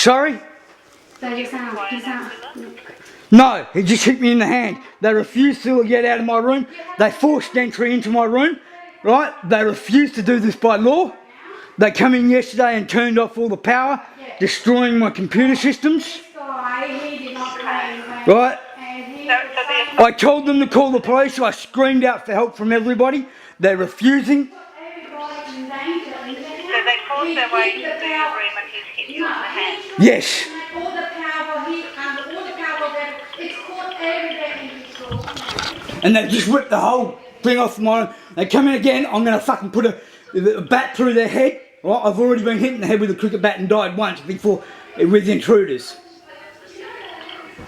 Sorry? So you're saying, No, he just hit me in the hand. They refused to get out of my room. They forced entry into my room, right? They refused to do this by law. They come in yesterday and turned off all the power, destroying my computer systems. Right? I told them to call the police. I screamed out for help from everybody. They're refusing. So they forced their way into the room and he's hit you in the hand? Yes. And they just ripped the whole thing off mine. They come in again, I'm going to fucking put a bat through their head. Right? I've already been hit in the head with a cricket bat and died once before with intruders.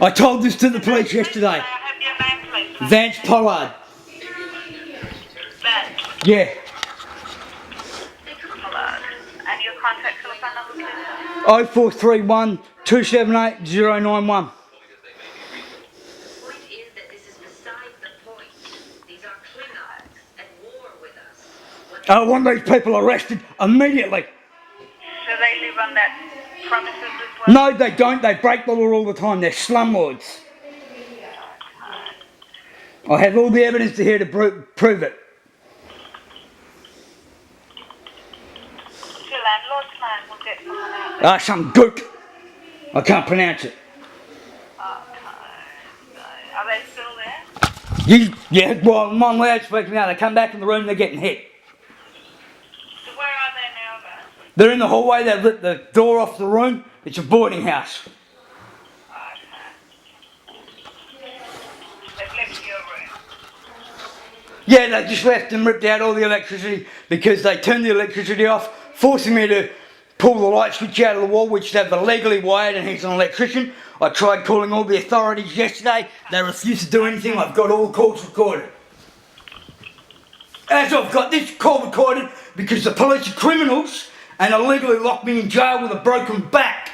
I told this to the police yesterday. Have your name, please? Vance Pollard. Vance? Yeah. Pollard. And your contact telephone number, please? 0431 278 091. I want these people arrested immediately. So they live on that premises as well? No, they don't. They break the law all the time. They're slumlords. I have all the evidence to here to prove it. What's your landlord's name? We'll get someone out. Some gook. I can't pronounce it. Okay. Are they still there? Yeah, well, I'm on loudspeaker now. They come back in the room, they're getting hit. So where are they now, though? They're in the hallway. They've lit the door off the room. It's a boarding house. They've left your room? Yeah, they just left and ripped out all the electricity because they turned the electricity off, forcing me to pull the light switch out of the wall, which they've illegally wired, and he's an electrician. I tried calling all the authorities yesterday. They refused to do anything. I've got all the calls recorded. As I've got this call recorded because the police are criminals and illegally locked me in jail with a broken back.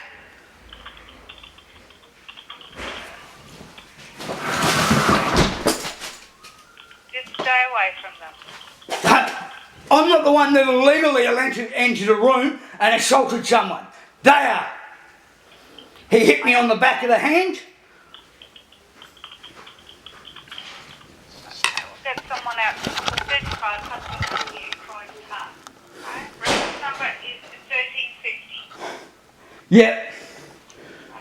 Just stay away from them. I'm not the one that illegally entered a room and assaulted someone. They are. He hit me on the back of the hand. We'll get someone out. We'll certify something for you, crime car. Right? Reference number is 1350. Yeah.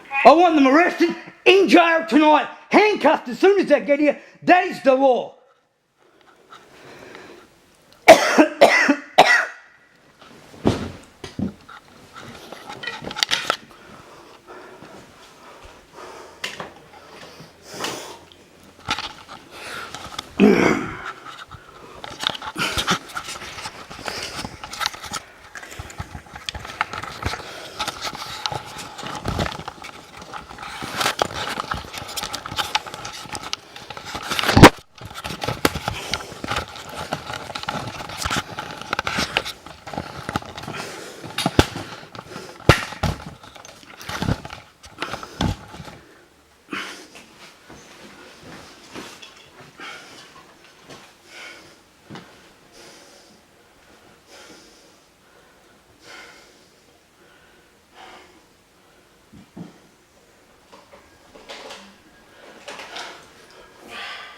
Okay? I want them arrested, in jail tonight, handcuffed as soon as they get here. That is the law.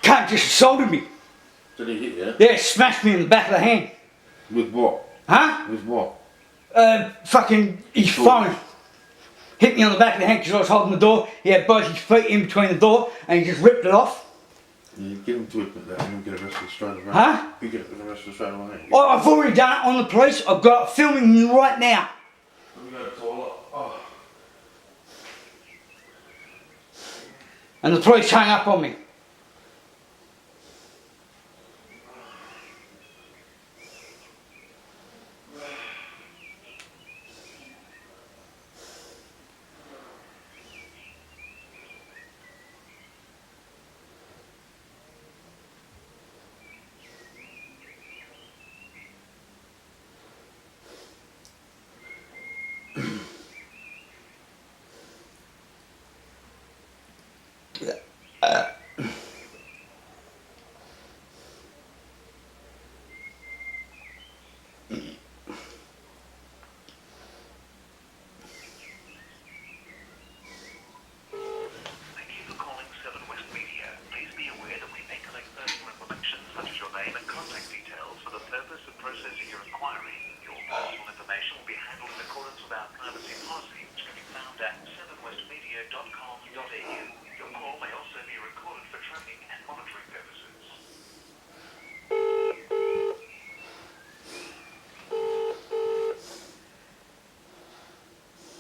Cunt just assaulted me. Did he hit you? Yeah, smashed me in the back of the hand. With what? Huh? With what? Fucking his phone. Hit me on the back of the hand because I was holding the door. He had both his feet in between the door and he just ripped it off. You get him to admit that and he'll get arrested straight away. Huh? You get arrested straight away. I've already done it on the police. I've got it filming you right now. Let me go to the toilet. Oh. And the police hung up on me.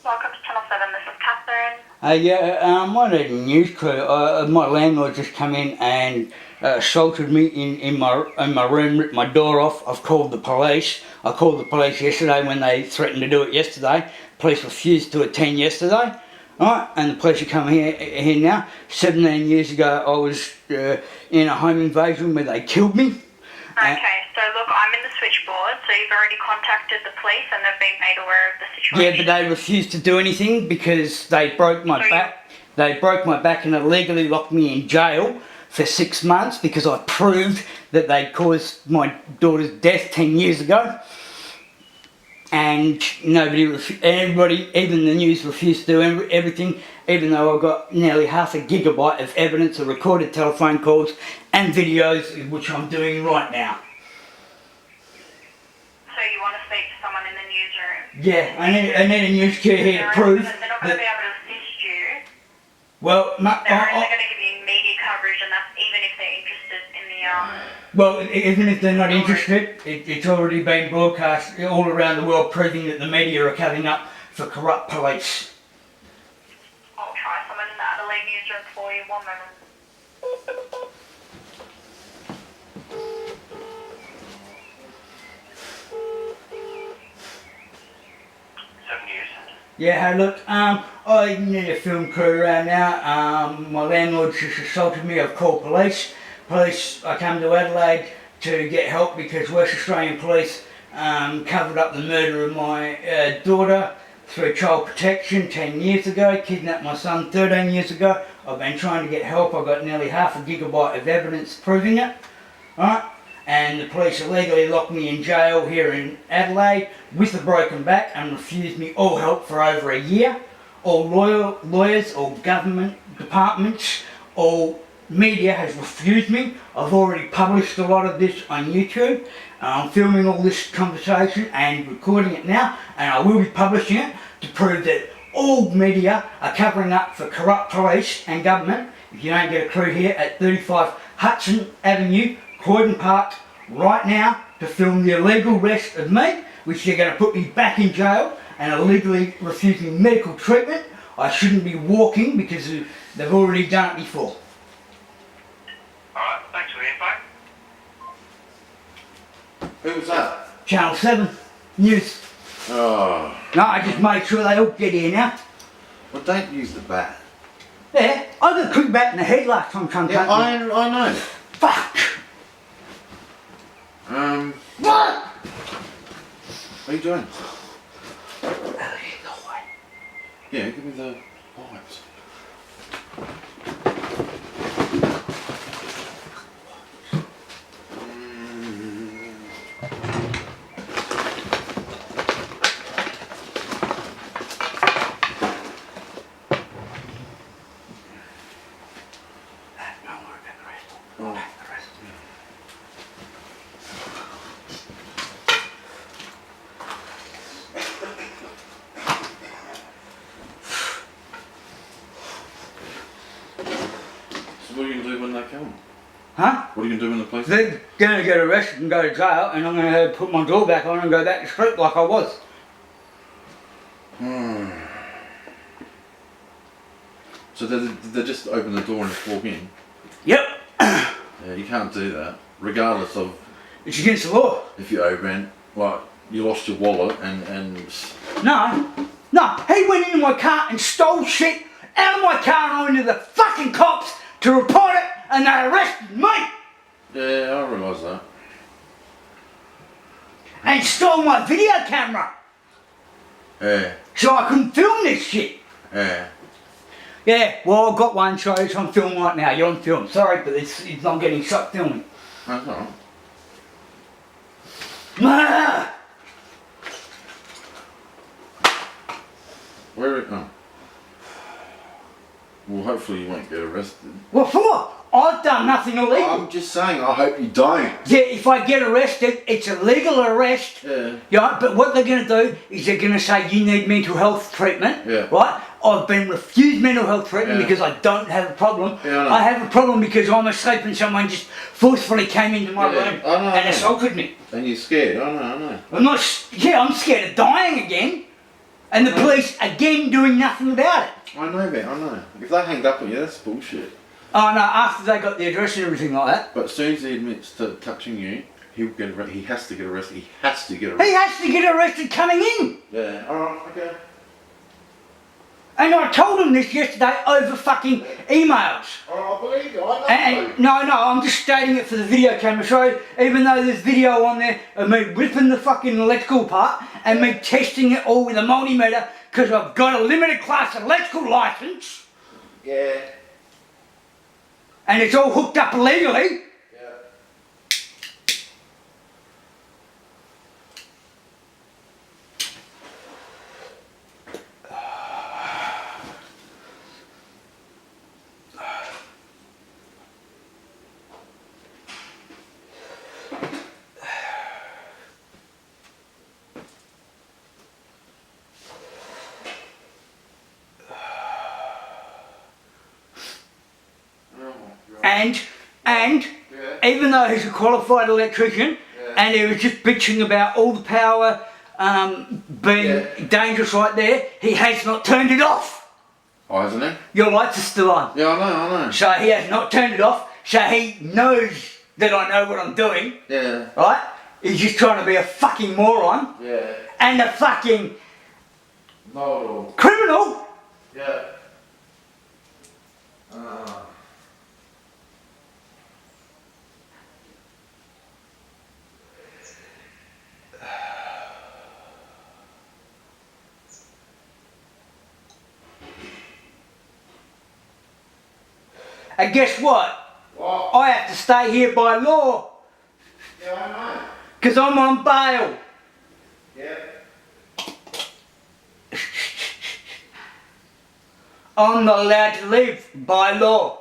Welcome to Channel 7, this is Catherine. I need a news crew. My landlord just come in and assaulted me in my room, ripped my door off. I've called the police. I called the police yesterday when they threatened to do it yesterday. Police refused to attend yesterday. Right, and the police are coming here now. 17 years ago I was in a home invasion where they killed me. Okay, so look, I'm in the switchboard, so you've already contacted the police and they've been made aware of the situation. Yeah, but they refused to do anything because they broke my back. They broke my back and illegally locked me in jail for 6 months because I proved that they caused my daughter's death 10 years ago. And everybody, even the news, refused to do everything, even though I got nearly 0.5 gigabyte of evidence of recorded telephone calls and videos, which I'm doing right now. So you want to speak to someone in the newsroom? Yeah, I need a news crew here to prove They're not going to be able to assist you. Well, They're only going to give you media coverage, and that's even if they're interested in the well, even if they're not interested, it's already been broadcast all around the world, proving that the media are covering up for corrupt police. I'll try someone in the Adelaide newsroom for you. 1 moment. Yeah, hey look, I need a film crew around now. My landlord just assaulted me. I've called police. I come to Adelaide to get help because West Australian Police covered up the murder of my daughter through child protection 10 years ago, kidnapped my son 13 years ago. I've been trying to get help. I've got nearly 0.5 gigabyte of evidence proving it. Right? And the police illegally locked me in jail here in Adelaide with a broken back and refused me all help for over a year. All lawyers, all government departments, all media has refused me. I've already published a lot of this on YouTube. I'm filming all this conversation and recording it now, and I will be publishing it to prove that all media are covering up for corrupt police and government. If you don't get a crew here at 35 Hudson Avenue, Croydon Park, right now to film the illegal arrest of me, which they're going to put me back in jail and illegally refuse me medical treatment. I shouldn't be walking because they've already done it before. Alright, thanks for the info. Who was that? Channel 7 News. Oh. No, I just made sure they all get here now. Well, don't use the bat. Yeah, I got a quick bat in the head last time trying to Yeah, cut me. I know. Fuck! What? What are you doing? Yeah, give me the wipes. What are you going to do when they come? Huh? What are you going to do when the police? They're going to get arrested and go to jail, and I'm going to put my door back on and go back to sleep like I was. So they just open the door and just walk in? Yep. Yeah, you can't do that, regardless of It's against the law. if you overrent, like you lost your wallet and No, he went into my car and stole shit out of my car, and I went to the fucking cops to report it, and they arrested me yeah, I realise that. and stole my video camera, Yeah, so I couldn't film this shit. yeah. Yeah, well, I've got one, so it's on film right now. You're on film. Sorry, but it's not getting shot filming. That's alright. Ah! Where? Oh. Well, hopefully you won't get arrested. What for? I've done nothing illegal. I'm just saying, I hope you don't. Yeah, if I get arrested, it's a legal arrest. Yeah. Yeah, but what they're going to do is they're going to say you need mental health treatment. Yeah. Right? I've been refused mental health treatment Yeah. because I don't have a problem. Yeah, I know. I have a problem because I'm asleep and someone just forcefully came into my Yeah, room I know, I and know. assaulted me. And you're scared, I know. I'm not. Yeah, I'm scared of dying again. And the police, again, doing nothing about it. I know, mate, I know. If they hanged up on you, that's bullshit. Oh no, after they got the address and everything like that. But as soon as he admits to touching you, he has to get arrested. He has to get He arrested. has to get arrested coming in. Yeah, alright, okay. And I told him this yesterday over fucking emails. Oh, I believe you, I know. And no, I'm just stating it for the video camera. So even though there's video on there of me ripping the fucking electrical apart and me testing it all with a multimeter because I've got a limited class electrical license Yeah. and it's all hooked up legally. Yeah. And Yeah. even though he's a qualified electrician and he was just bitching about all the power being dangerous right there, he has not turned it off. Oh, hasn't he? Your lights are still on. Yeah, I know. So he has not turned it off, so he knows that I know what I'm doing, Yeah. right? He's just trying to be a fucking moron Yeah. and a fucking No. criminal. Yeah. And guess what? What? I have to stay here by law Yeah, I know. because I'm on bail. Yeah. I'm not allowed to leave by law.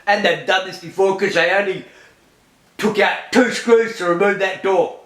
And they've done this before because they only took out 2 screws to remove that door.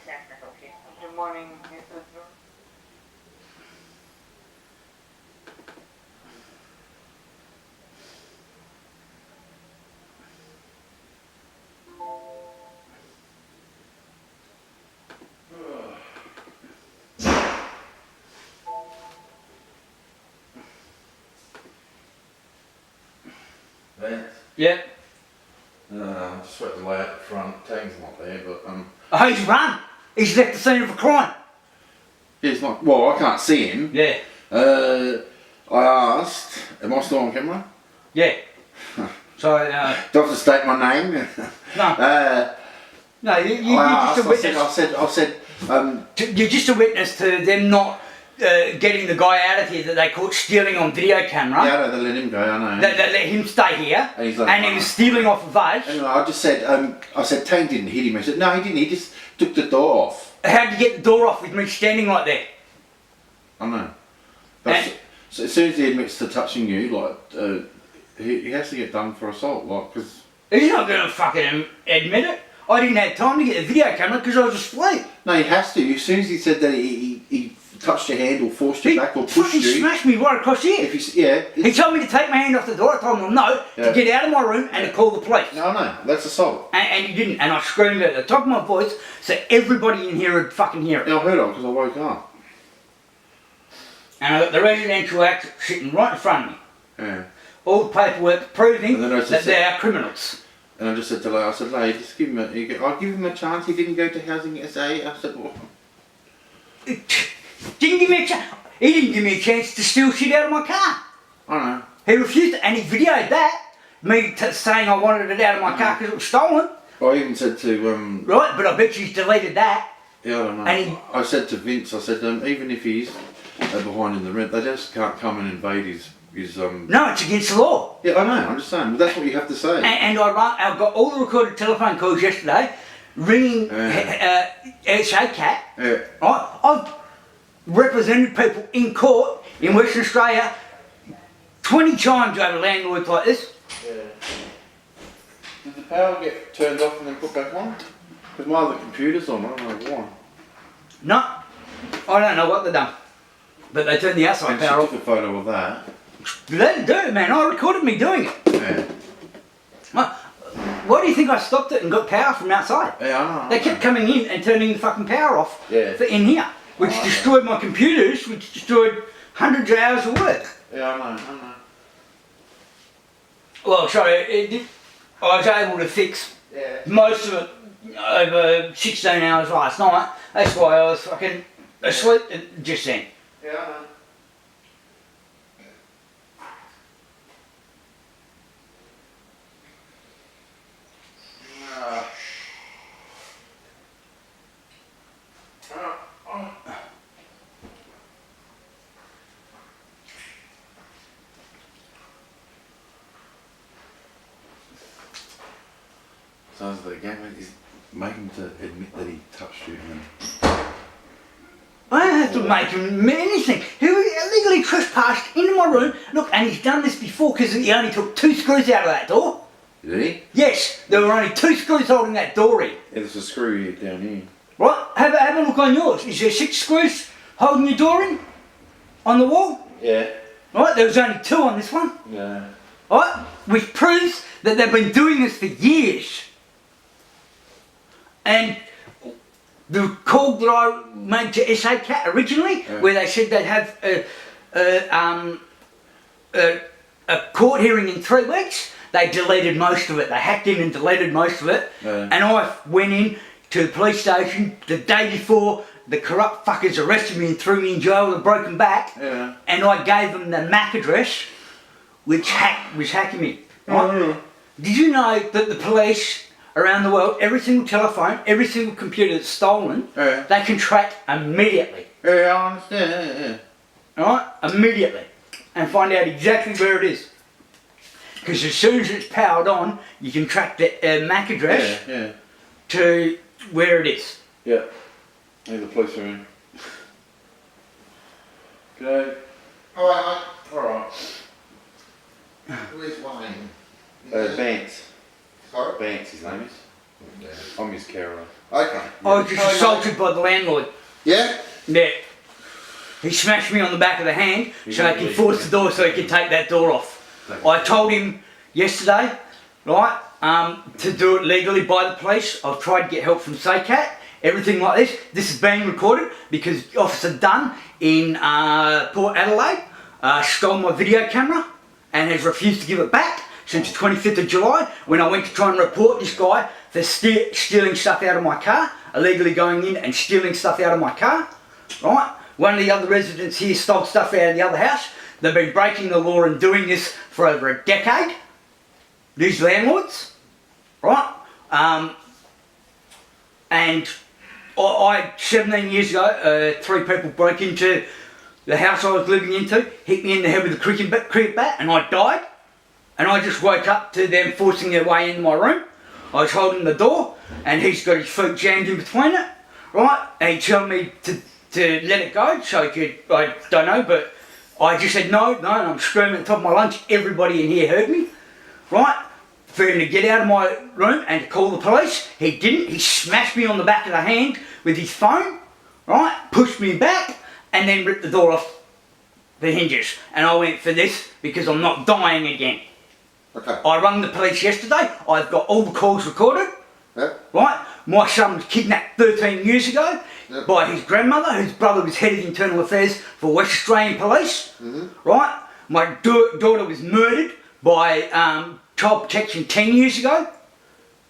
Good morning, Mrs. Vance. Yep. Just went to lay out the front. Tang's not there, but Oh, he's run. He's left the scene of a crime. yeah, it's not. Well, I can't see him. Yeah. I asked, am I still on camera? Yeah. So, Do I have to state my name? no. No, you're I just a asked, witness. I said, You're just a witness to them not getting the guy out of here that they caught stealing on video camera. yeah, I know, they let him go, I know. They let him stay here, And he's like, and he was stealing off of us. Anyway, I just said, I said, Tang didn't hit him. I said, no, he didn't, he just took the door off. How'd you get the door off with me standing right there? I know. But so as soon as he admits to touching you, like, he has to get done for assault, like, because... He's not going to fucking admit it. I didn't have time to get the video camera because I was asleep. No, he has to. As soon as he said that he touched your hand or forced you back or pushed fucking you... smashed me right across here. If you, yeah... He told me to take my hand off the door. I told him no, Yeah. to get out of my room and to call the police. No, no, that's assault. And he didn't. And I screamed at the top of my voice so everybody in here would fucking hear it. Yeah, I heard it because I woke up. And I got the residential act sitting right in front of me. Yeah. All the paperwork proving And then I just that said- they are criminals. And I just said to Lay, I said, Lay, just give him a... I'll give him a chance. He didn't go to Housing SA. I said, well... Didn't give me a chance. He didn't give me a chance to steal shit out of my car. I know. He refused it, and he videoed that. Me saying I wanted it out of my car because it was stolen. I even said to... Right, but I bet you he's deleted that. Yeah, I don't know. And I said to Vince, I said, even if he's behind in the rent, they just can't come and invade his... No, it's against the law. Yeah, I know, I'm just saying, but that's what you have to say. And I got all the recorded telephone calls yesterday, ringing SA Cat. Yeah. I've represented people in court in Western Australia 20 times over landlords like this. Yeah. Did the power get turned off and then put back on? Because my other computer's on, I don't know why. No, I don't know what they've done. But they turned the outside And she power took off. a photo of that. Let it do it, man. I recorded me doing it. Yeah. Why do you think I stopped it and got power from outside? Yeah, I know. They kept coming in and turning the fucking power off Yeah. in here, which destroyed my computers, which destroyed hundreds of hours of work. Yeah, I know. Well, so I was able to fix Yeah. most of it over 16 hours last night. That's why I was fucking asleep just then. Yeah, I know. Sounds like the game is make him to admit that he touched you and I don't have to make him anything. He illegally trespassed into my room. Look, and he's done this before because he only took 2 screws out of that door. did he? Yes, there were only 2 screws holding that door in. Yeah, there's a screw here down here. Right, have a look on yours. Is there 6 screws holding your door in? On the wall? Yeah. Right, there was only 2 on this one. Yeah. Right, which proves that they've been doing this for years. And the call that I made to SA Cat originally, where they said they'd have a court hearing in 3 weeks, they deleted most of it. They hacked in and deleted most of it. Yeah. And I went in to the police station the day before the corrupt fuckers arrested me and threw me in jail with a broken back. Yeah. And I gave them the MAC address, which was hacking me. Right? Did you know that the police around the world, every single telephone, every single computer that's stolen, Yeah. they can track immediately. Yeah, I understand. Yeah. Alright? Immediately. And find out exactly where it is. Because as soon as it's powered on, you can track the MAC address Yeah. to where it is. Yeah. Hey, the police are in. G'day. Alright, Alright. mate. Where's Wayne? Vance. Sorry? Vance, his name is. Yeah, I'm his carer. Okay. I was just assaulted by the landlord. Yeah? Yeah. He smashed me on the back of the hand so he could force the door so he could take that door off. I told him yesterday, right, to do it legally by the police. I've tried to get help from SACAT, everything like this. This is being recorded because Officer Dunn in Port Adelaide stole my video camera and has refused to give it back since the 25th of July when I went to try and report this guy for stealing stuff out of my car, illegally going in and stealing stuff out of my car, right? One of the other residents here stole stuff out of the other house. They've been breaking the law and doing this for over a decade, these landlords, right? And I 17 years ago, 3 people broke into the house I was living into, hit me in the head with a cricket bat, and I died. And I just woke up to them forcing their way into my room. I was holding the door, and he's got his feet jammed in between it, right? And he told me to let it go, so he could, I don't know, but I just said no, and I'm screaming at the top of my lungs. Everybody in here heard me, right? For him to get out of my room and to call the police. He didn't. He smashed me on the back of the hand with his phone, right? Pushed me back and then ripped the door off the hinges. And I went for this because I'm not dying again. Okay. I rang the police yesterday. I've got all the calls recorded, right? My son was kidnapped 13 years ago by his grandmother, whose brother was head of internal affairs for West Australian Police, right? My daughter was murdered by Child Protection 10 years ago,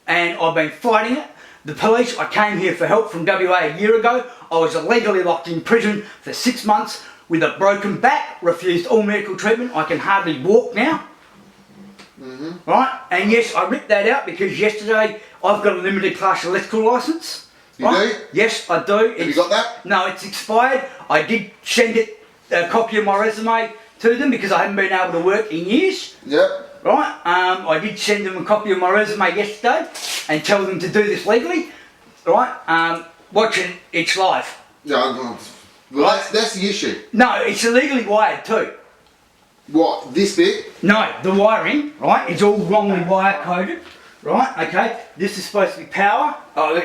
and I've been fighting it. The police, I came here for help from WA a year ago. I was illegally locked in prison for 6 months with a broken back, refused all medical treatment. I can hardly walk now. Right? And yes, I ripped that out because yesterday I've got a limited class electrical licence. You do? Yes, I do. Have you got that? No, it's expired. I did send it, a copy of my resume to them because I haven't been able to work in years. Yep. Right? I did send them a copy of my resume yesterday and tell them to do this legally. Right? Watching it's live. Yeah, well, that's the issue. No, it's illegally wired too. What, this bit? No, the wiring, right, is all wrongly wire coded, right, okay, this is supposed to be power,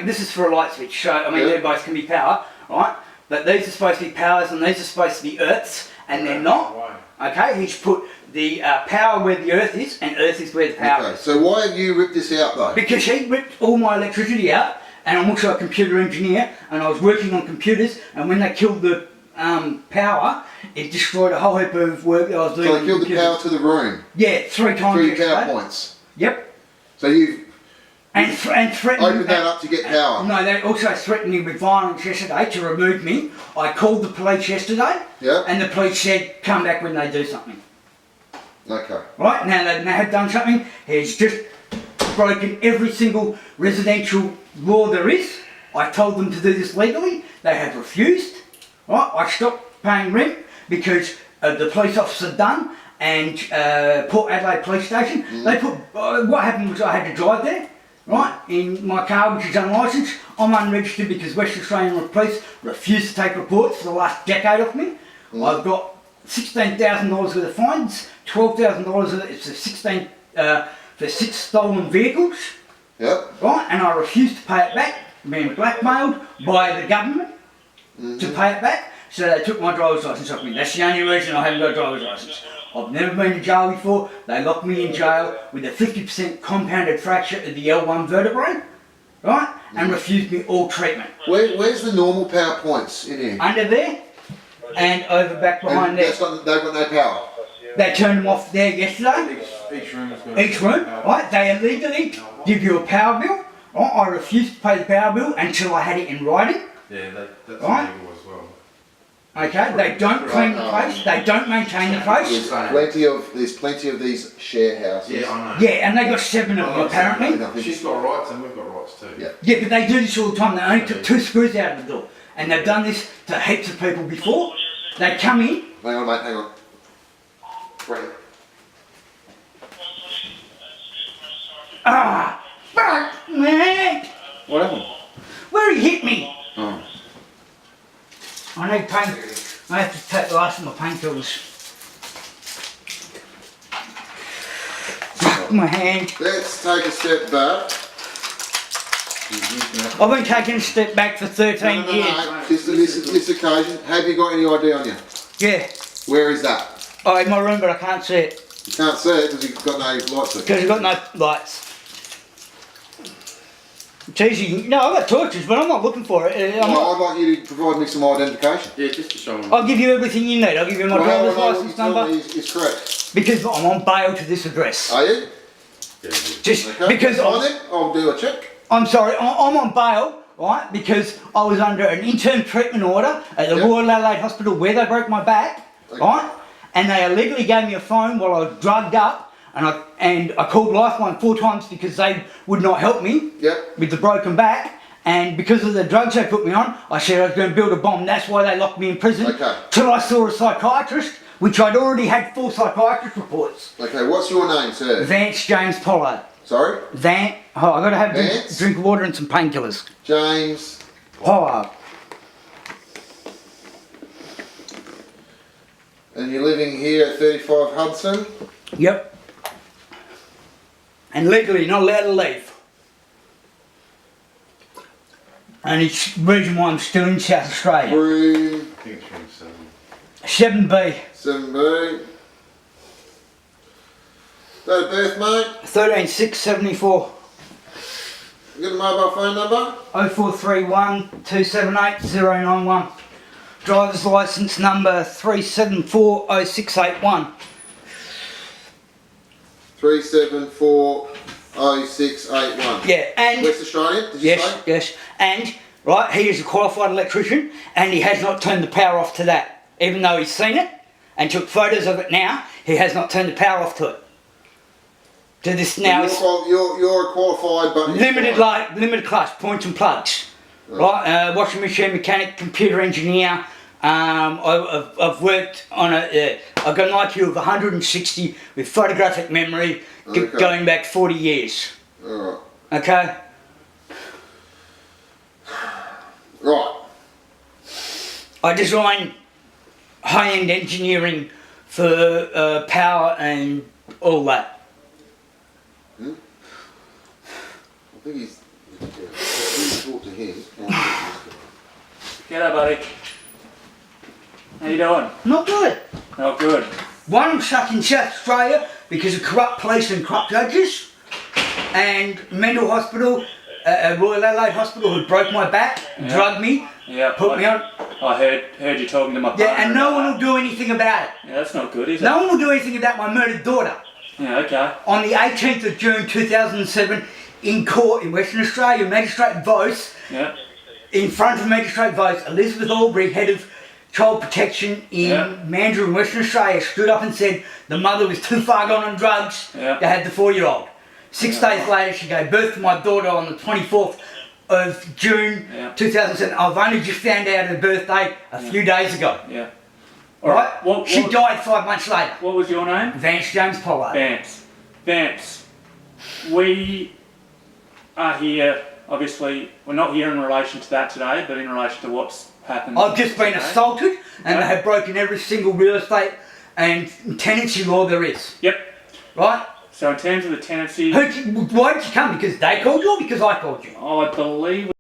this is for a light switch, so, I mean, they both can be power, right, but these are supposed to be powers and these are supposed to be earths, and they're not, okay, he's put the power where the earth is, and earth is where the power is. So why have you ripped this out though? Because he ripped all my electricity out, and I'm also a computer engineer, and I was working on computers, and when they killed the power, it destroyed a whole heap of work that I was doing. So they killed the power to the room? Yeah, 3 times. 3 yesterday. power points? Yep. So you've and threatened opened that up to get power? No, they also threatened me with violence yesterday to remove me. I called the police yesterday, and the police said, come back when they do something. Okay. Right, now they have done something. He's just broken every single residential law there is. I told them to do this legally. They have refused. Right, I stopped paying rent because of the police officer Dunn and Port Adelaide Police Station. They put, what happened was I had to drive there, right, in my car which is unlicensed. I'm unregistered because West Australian Police refused to take reports for the last decade off me. I've got $16,000 worth of fines, $12,000 for 6 stolen vehicles. Yep. Right, and I refused to pay it back, being blackmailed by the government to pay it back, so they took my driver's licence off me. That's the only reason I haven't got a driver's licence. I've never been to jail before. They locked me in jail with a 50% compounded fracture of the L1 vertebrae, right, and refused me all treatment. Where's the normal power points in here? Under there, and over back behind there. They've got no power? They turned them off there yesterday. Each room, right, they illegally give you a power bill. Right? I refused to pay the power bill until I had it in writing. Yeah, that's Right? illegal as well. Okay, they don't clean the place, they don't maintain the place. There's plenty of these share houses. Yeah, I know. Yeah, and they got 7 of them apparently. She's got rights and we've got rights too. Yeah. Yeah, but they do this all the time. They only took 2 screws out of the door. And they've done this to heaps of people before. They come in. Hang on, mate, hang on. Bring it. Ah, fuck, man. What happened? Where he hit me. Oh. I need pain. I have to take the last of my painkillers. Fuck my hand. Let's take a step back. I've been taking a step back for 13 years. No. This occasion, have you got any ID on you? Yeah. Where is that? Oh, in my room, but I can't see it You can't see it because you've got no lights on. because I've got no lights. It's easy. No, I've got torches, but I'm not looking for it. I'd like you to provide me some identification. Yeah, just to show them. I'll give you everything you need. I'll give you my driver's what license you tell number me is correct. because I'm on bail to this address. Are you? Just Okay. because Fine then, I'll do a check. I'm sorry, I'm on bail, right? Because I was under an interim treatment order at the Yep. Royal Adelaide Hospital where they broke my back, Okay. right? And they illegally gave me a phone while I was drugged up, and I called Lifeline 4 times because they would not help me Yep. with the broken back. And because of the drugs they put me on, I said I was going to build a bomb. That's why they locked me in prison. Okay. Till I saw a psychiatrist, which I'd already had 4 psychiatrist reports. Okay, what's your name, sir? Vance James Pollard. Sorry? I got to have a Vance? drink of water and some painkillers. James. Pollard. And you're living here at 35 Hudson? Yep. And legally not allowed to leave. And it's the reason why I'm still in South Australia. Room I think it's room 7. 7B. 7B. Date of birth, mate? 13674. You got a mobile phone number? 0431 278 091. Driver's license number 3740681. 3740681. Yeah, and West Australian, did you yes, say? yes, and right, he is a qualified electrician, and he has not turned the power off to that, even though he's seen it and took photos of it. Now he has not turned the power off to it. To this now, it's You're a qualified but limited class points and plugs, right? Washing machine mechanic, computer engineer. I've worked on I've got an IQ of 160 with photographic memory going back 40 years. Alright. Okay. Right. I design high-end engineering for power and all that. I think he's. Yeah, talk to him. G'day, buddy. How you doing? Not good. Oh, good. One, I'm stuck in South Australia because of corrupt police and corrupt judges, and mental hospital, Royal Adelaide Hospital, who broke my back, drugged me, Yeah. put me on. I heard you talking to my partner. Yeah, and no about one will that. do anything about it. Yeah, that's not good, is it? No one will do anything about my murdered daughter. Yeah, okay. On the 18th of June 2007, in court in Western Australia, Magistrate Vos, Yeah. in front of Magistrate Vos, Elizabeth Albury, head of Child Protection in Mandurah in Western Australia, stood up and said the mother was too far gone on drugs to have the 4-year-old. 6 days later, she gave birth to my daughter on the 24th of June 2007. I've only just found out her birthday a few days ago. Yeah. Right? What, She died 5 months later. What was your name? Vance James Pollard. Vance. We are here, obviously, we're not here in relation to that today, but in relation to what's happened. I've just been assaulted, and they have broken every single real estate and tenancy law there is. Yep. Right? So in terms of the tenancy, Why did you come? Because they called you or because I called you? I believe